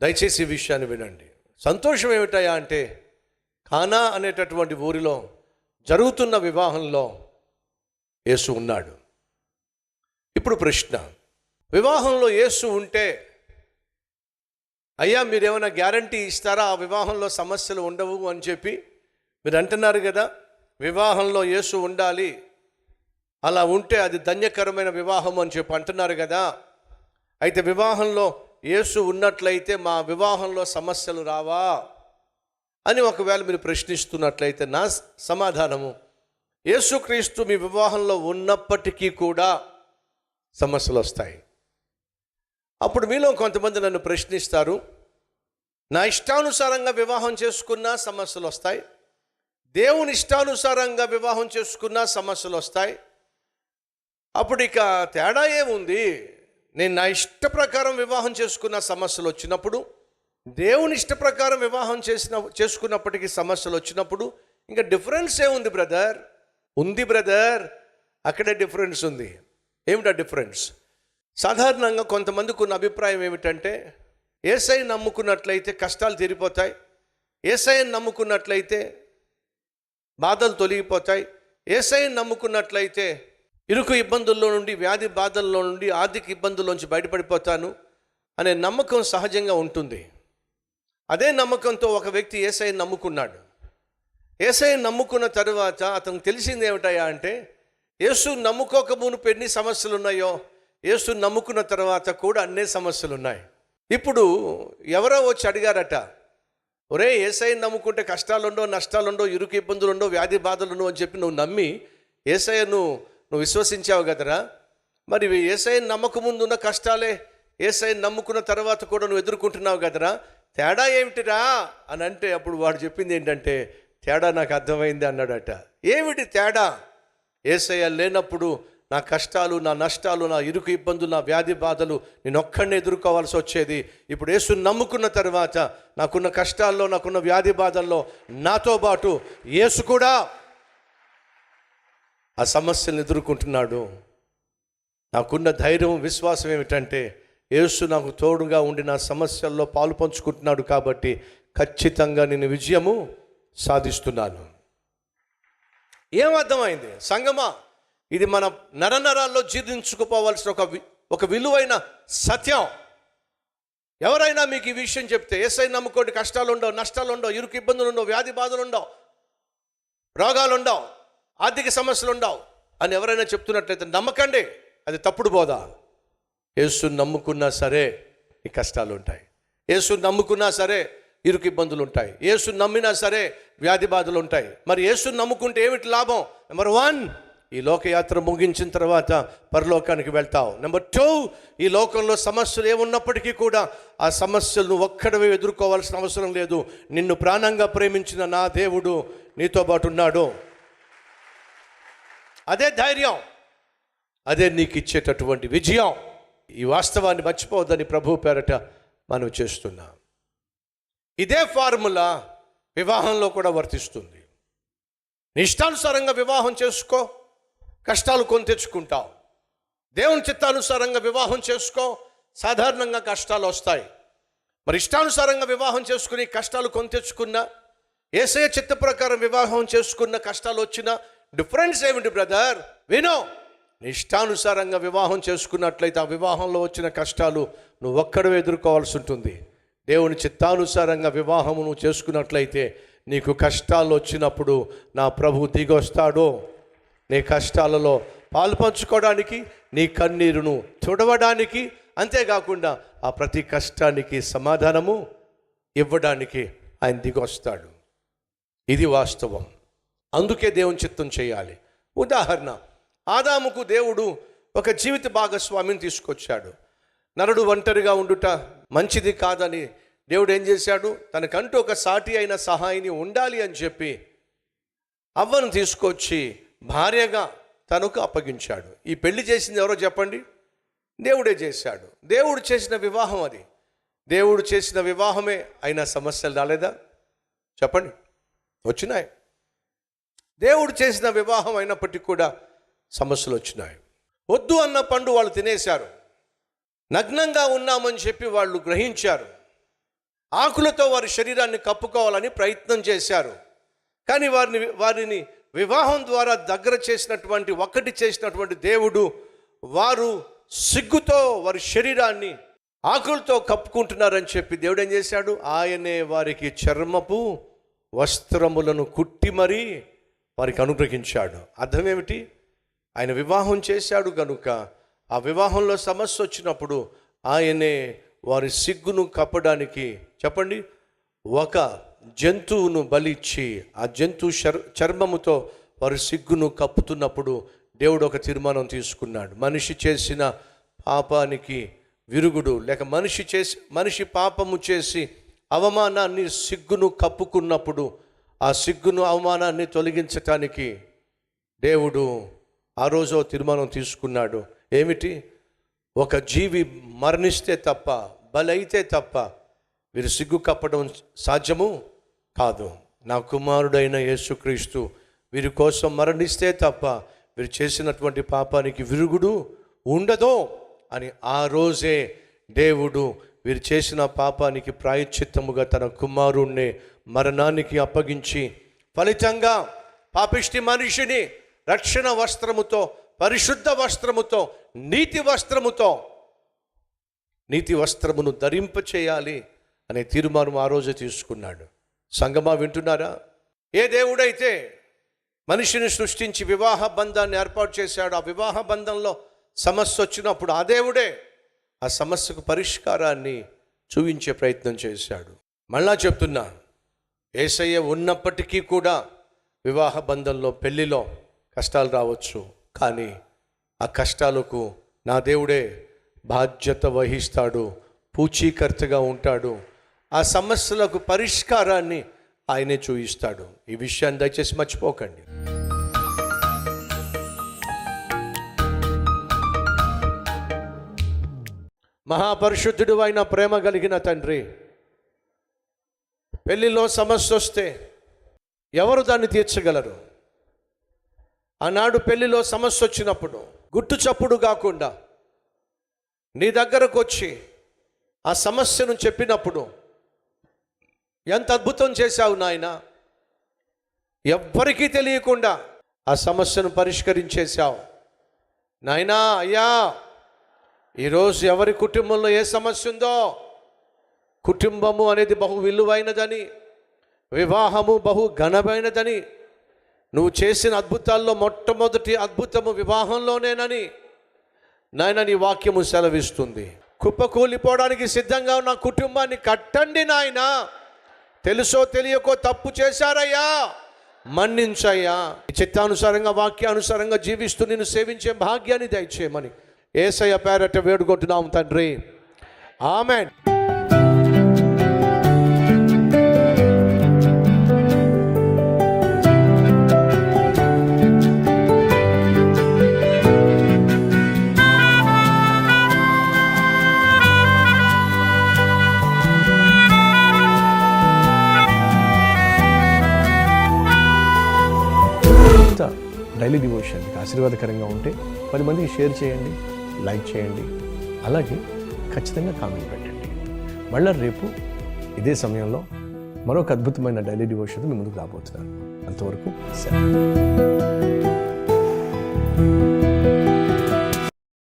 దయచేసి ఈ విషయాన్ని వినండి. సంతోషం ఏమిటయా అంటే, కానా అనేటటువంటి ఊరిలో జరుగుతున్న వివాహంలో యేసు ఉన్నాడు. ఇప్పుడు ప్రశ్న, వివాహంలో యేసు ఉంటే అయ్యా మీరేమైనా గ్యారంటీ ఇస్తారా ఆ వివాహంలో సమస్యలు ఉండవు అని చెప్పి మీరు అంటున్నారు కదా. వివాహంలో యేసు ఉండాలి, అలా ఉంటే అది ధన్యకరమైన వివాహం అని చెప్పి అంటున్నారు కదా. అయితే వివాహంలో యేసు ఉన్నట్లయితే మా వివాహంలో సమస్యలు రావా అని ఒకవేళ మీరు ప్రశ్నిస్తున్నట్లయితే నా సమాధానము, యేసుక్రీస్తు మీ వివాహంలో ఉన్నప్పటికీ కూడా సమస్యలు వస్తాయి. అప్పుడు మీలో కొంతమంది నన్ను ప్రశ్నిస్తారు, నా ఇష్టానుసారంగా వివాహం చేసుకున్నా సమస్యలు వస్తాయి, దేవుని ఇష్టానుసారంగా వివాహం చేసుకున్నా సమస్యలు వస్తాయి. అప్పుడు ఇక తేడా ఏముంది? నేను నా ఇష్ట ప్రకారం వివాహం చేసుకున్న సమస్యలు వచ్చినప్పుడు, దేవుని ఇష్ట ప్రకారం వివాహం చేసుకున్నప్పటికీ సమస్యలు వచ్చినప్పుడు ఇంకా డిఫరెన్స్ ఏముంది బ్రదర్? ఉంది బ్రదర్, అక్కడే డిఫరెన్స్ ఉంది. ఏమిటా డిఫరెన్స్? సాధారణంగా కొంతమందికి ఉన్న అభిప్రాయం ఏమిటంటే, యేసయ్యను నమ్ముకున్నట్లయితే కష్టాలు తీరిపోతాయి, యేసయ్యను నమ్ముకున్నట్లయితే బాధలు తొలగిపోతాయి, యేసయ్యను నమ్ముకున్నట్లయితే ఇరుకు ఇబ్బందుల్లో నుండి, వ్యాధి బాధల్లో నుండి, ఆర్థిక ఇబ్బందుల్లోంచి బయటపడిపోతాను అనే నమ్మకం సహజంగా ఉంటుంది. అదే నమ్మకంతో ఒక వ్యక్తి యేసయ్యను నమ్ముకున్నాడు. యేసయ్యను నమ్ముకున్న తరువాత అతనికి తెలిసింది ఏమిటయా అంటే, యేసు నమ్ముకోక మునుపు ఎన్ని సమస్యలు ఉన్నాయో యేసు నమ్ముకున్న తర్వాత కూడా అన్నే సమస్యలు ఉన్నాయి. ఇప్పుడు ఎవరో వచ్చి అడిగారట, ఒరే యేసయ్యను నమ్ముకుంటే కష్టాలుండో, నష్టాలుండో, ఇరుకు ఇబ్బందులుండో, వ్యాధి బాధలుండో అని చెప్పి నువ్వు నమ్మి యేసయ్యను నువ్వు విశ్వసించావు కదరా, మరి యేసయ్యను నమ్మక ముందున్న కష్టాలే యేసయ్యను నమ్ముకున్న తర్వాత కూడా నువ్వు ఎదుర్కొంటున్నావు కదరా, తేడా ఏమిటిరా అని అంటే, అప్పుడు వాడు చెప్పింది ఏంటంటే, తేడా నాకు అర్థమైంది అన్నాడట. ఏమిటి తేడా? యేసయ్య లేనప్పుడు నా కష్టాలు, నా నష్టాలు, నా ఇరుకు ఇబ్బందులు, నా వ్యాధి బాధలు నేను ఒక్కడినే ఎదుర్కోవాల్సి వచ్చేది. ఇప్పుడు యేసుని నమ్ముకున్న తర్వాత నాకున్న కష్టాల్లో, నాకున్న వ్యాధి బాధల్లో నాతో పాటు యేసు కూడా ఆ సమస్యలను ఎదుర్కొంటున్నాడు. నాకున్న ధైర్యం, విశ్వాసం ఏమిటంటే, యేసు నాకు తోడుగా ఉండి నా సమస్యల్లో పాలు పంచుకుంటున్నాడు కాబట్టి ఖచ్చితంగా నేను విజయము సాధిస్తున్నాను. ఏమర్థమైంది సంగమా? ఇది మన నరనరాల్లో జీర్ణించుకుపోవాల్సిన ఒక విలువైన సత్యం. ఎవరైనా మీకు ఈ విషయం చెప్తే, యేసయ్యను నమ్ముకోండి, కష్టాలు ఉండవు, నష్టాలు ఉండవు, ఇరుకు ఇబ్బందులు ఉండవు, వ్యాధి బాధలు ఉండవు, రోగాలు ఉండవు, ఆర్థిక సమస్యలు ఉండవు అని ఎవరైనా చెప్తున్నట్లయితే నమ్మకండి, అది తప్పుడు బోధ. యేసుని నమ్ముకున్నా సరే ఈ కష్టాలు ఉంటాయి, యేసుని నమ్ముకున్నా సరే ఇరుకు ఇబ్బందులు ఉంటాయి, యేసుని నమ్మినా సరే వ్యాధి బాధలు ఉంటాయి. మరి యేసుని నమ్ముకుంటే ఏమిటి లాభం? నెంబర్ 1, ఈ లోకయాత్ర ముగించిన తర్వాత పరలోకానికి వెళ్తావు. నెంబర్ 2, ఈ లోకంలో సమస్యలు ఏమున్నప్పటికీ కూడా ఆ సమస్యలను ఒక్కడవే ఎదుర్కోవాల్సిన అవసరం లేదు. నిన్ను ప్రాణంగా ప్రేమించిన నా దేవుడు నీతో పాటు ఉన్నాడు. అదే ధైర్యం, అదే నీకు ఇచ్చేటటువంటి విజయం. ఈ వాస్తవాన్ని మర్చిపోవద్దని ప్రభు పేరట మనం చేస్తున్నాం. ఇదే ఫార్ములా వివాహంలో కూడా వర్తిస్తుంది. నీ ఇష్టానుసారంగా వివాహం చేసుకో, కష్టాలు కొని తెచ్చుకుంటావు. దేవుని చిత్తానుసారంగా వివాహం చేసుకో, సాధారణంగా కష్టాలు వస్తాయి. మరి ఇష్టానుసారంగా వివాహం చేసుకుని కష్టాలు కొని తెచ్చుకున్నా, యేసయ్య చిత్త ప్రకారం వివాహం చేసుకున్న కష్టాలు వచ్చినా డిఫరెన్స్ ఏమిటి బ్రదర్? వినో, నీ ఇష్టానుసారంగా వివాహం చేసుకున్నట్లయితే ఆ వివాహంలో వచ్చిన కష్టాలు నువ్వు ఒక్కడవే ఎదుర్కోవాల్సి ఉంటుంది. దేవుని చిత్తానుసారంగా వివాహము నువ్వు చేసుకున్నట్లయితే నీకు కష్టాలు వచ్చినప్పుడు నా ప్రభు దిగొస్తాడు, నీ కష్టాలలో పాలు పంచుకోవడానికి, నీ కన్నీరును తుడవడానికి, అంతేకాకుండా ఆ ప్రతి కష్టానికి సమాధానము ఇవ్వడానికి ఆయన దిగొస్తాడు. ఇది వాస్తవం. అందుకే దేవుని చిత్తం చేయాలి. ఉదాహరణ, ఆదాముకు దేవుడు ఒక జీవిత భాగస్వామిని తీసుకొచ్చాడు. నరుడు ఒంటరిగా ఉండుట మంచిది కాదని దేవుడు ఏం చేశాడు? తనకంటూ ఒక సాటి అయిన సహాయిని ఉండాలి అని చెప్పి అవ్వను తీసుకొచ్చి భార్యగా తనకు అప్పగించాడు. ఈ పెళ్లి చేసింది ఎవరో చెప్పండి? దేవుడే చేశాడు. దేవుడు చేసిన వివాహం అది. దేవుడు చేసిన వివాహమే అయినా సమస్యలు రాలేదా? చెప్పండి, వచ్చినాయి. దేవుడు చేసిన వివాహం అయినప్పటికీ కూడా సమస్యలు వచ్చినాయి. వద్దు అన్న పండు వాళ్ళు తినేశారు, నగ్నంగా ఉన్నామని చెప్పి వాళ్ళు గ్రహించారు. ఆకులతో వారి శరీరాన్ని కప్పుకోవాలని ప్రయత్నం చేశారు. కానీ వారిని వివాహం ద్వారా దగ్గర చేసినటువంటి ఒకటి చేసినటువంటి దేవుడు వారు సిగ్గుతో వారి శరీరాన్ని ఆకులతో కప్పుకుంటున్నారని చెప్పి దేవుడు ఏం చేశాడు? ఆయనే వారికి చర్మపు వస్త్రములను కుట్టి మరీ వారికి అనుగ్రహించాడు. అర్థం ఏమిటి? ఆయన వివాహం చేశాడు కనుక ఆ వివాహంలో సమస్య వచ్చినప్పుడు ఆయనే వారి సిగ్గును కప్పడానికి చెప్పండి ఒక జంతువును బలిచ్చి ఆ జంతువు చర్మముతో వారి సిగ్గును కప్పుతున్నప్పుడు దేవుడు ఒక తీర్మానం తీసుకున్నాడు. మనిషి చేసిన పాపానికి విరుగుడు లేక మనిషి పాపము చేసి అవమానాన్ని సిగ్గును కప్పుకున్నప్పుడు ఆ సిగ్గును అవమానాన్ని తొలగించటానికి దేవుడు ఆ రోజు తీర్మానం తీసుకున్నాడు. ఏమిటి? ఒక జీవి మరణిస్తే తప్ప బలైతే తప్ప వీరు సిగ్గు కప్పడం సాధ్యము కాదు. నా కుమారుడైన యేసుక్రీస్తు వీరి కోసం మరణిస్తే తప్ప వీరు చేసినటువంటి పాపానికి విరుగుడు ఉండదు అని ఆ రోజే దేవుడు వీరు చేసిన పాపానికి ప్రాయశ్చిత్తముగా తన కుమారుణ్ణి మరణానికి అప్పగించి ఫలితంగా పాపిష్టి మనిషిని రక్షణ వస్త్రముతో పరిశుద్ధ వస్త్రముతో నీతి వస్త్రమును ధరింప చేయాలి అనే తీర్మానం ఆ రోజు తీసుకున్నాడు. సంగమా వింటున్నారా? ఏ దేవుడైతే మనిషిని సృష్టించి వివాహ బంధాన్ని ఏర్పాటు చేశాడు, ఆ వివాహ బంధంలో సమస్య వచ్చినప్పుడు ఆ దేవుడే ఆ సమస్యకు పరిష్కారాన్ని చూపించే ప్రయత్నం చేశాడు. మళ్ళా చెప్తున్నా, యేసయ్య ఉన్నప్పటికీ కూడా వివాహ బంధంలో పెళ్లిలో కష్టాలు రావచ్చు. కానీ ఆ కష్టాలకు నా దేవుడే బాధ్యత వహిస్తాడు, పూచీకర్తగా ఉంటాడు. ఆ సమస్యలకు పరిష్కారాన్ని ఆయనే చూపిస్తాడు. ఈ విషయాన్ని దయచేసి మర్చిపోకండి. మహాపరిశుద్ధుడు అయిన ప్రేమ కలిగిన తండ్రి, పెళ్లిలో సమస్య వస్తే ఎవరు దాన్ని తీర్చగలరు? ఆనాడు పెళ్లిలో సమస్య వచ్చినప్పుడు గుట్టు చప్పుడు కాకుండా నీ దగ్గరకు వచ్చి ఆ సమస్యను చెప్పినప్పుడు ఎంత అద్భుతం చేశావు నాయన. ఎవ్వరికీ తెలియకుండా ఆ సమస్యను పరిష్కరించేశావు నాయనా. అయ్యా, ఈరోజు ఎవరి కుటుంబంలో ఏ సమస్య ఉందో, కుటుంబము అనేది బహు విలువైనదని, వివాహము బహు ఘనమైనదని, నువ్వు చేసిన అద్భుతాల్లో మొట్టమొదటి అద్భుతము వివాహంలోనేనని నాయన నీ వాక్యము సెలవిస్తుంది. కుప్పకూలిపోవడానికి సిద్ధంగా ఉన్న కుటుంబాన్ని కట్టండి నాయన. తెలుసో తెలియకో తప్పు చేశారయ్యా, మన్నించయ్యా. చిత్తానుసారంగా వాక్యానుసారంగా జీవిస్తూ నిన్ను సేవించే భాగ్యాన్ని దయచేయమని యేసయ్య పేరట వేడుకుంటున్నాం తండ్రి. ఆమేన్. డైలీ డివోషన్ మీకు ఆశీర్వాదకరంగా ఉంటే 10 మందికి షేర్ చేయండి, లైక్ చేయండి, అలాగే ఖచ్చితంగా కామెంట్ పెట్టండి. మళ్ళీ రేపు ఇదే సమయంలో మరొక అద్భుతమైన డైలీ డివోషన్ మీ ముందుకు రాబోతున్నాను. అంతవరకు సెలవు.